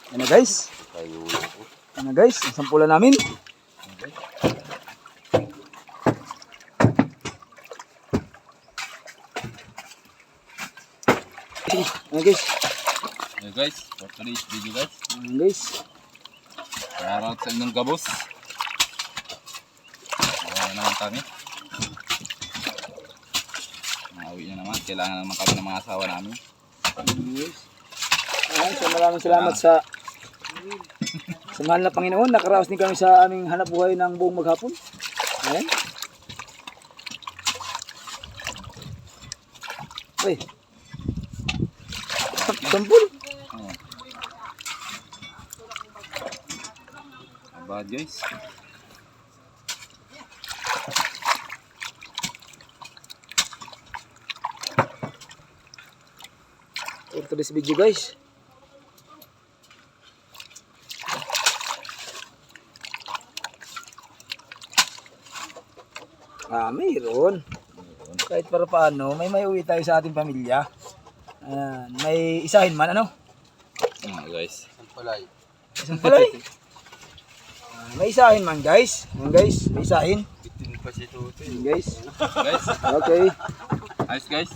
Yan na guys. Yan na guys, ang sampulan namin. Yan guys. Hey guys, for today's video guys. Yan guys. Shoutout sa inyong gabos. Wala naman kami. Nauwi na naman. Kailangan naman kami ng mga asawa namin. Yes. Ayan, so maraming salamat sa mahal na Panginoon. Nakaraos din kami sa aming hanap buhay ng buong maghapon. Ayan. Uy. Sampul. Oh. Abad guys. For this video guys. Mayroon. Kahit para paano, may uwi tayo sa ating pamilya. May isahin man, ano? Guys. Isang palay. May isahin man guys. Ayan guys, may isahin. Ayan, guys. Guys. Okay. Nice guys.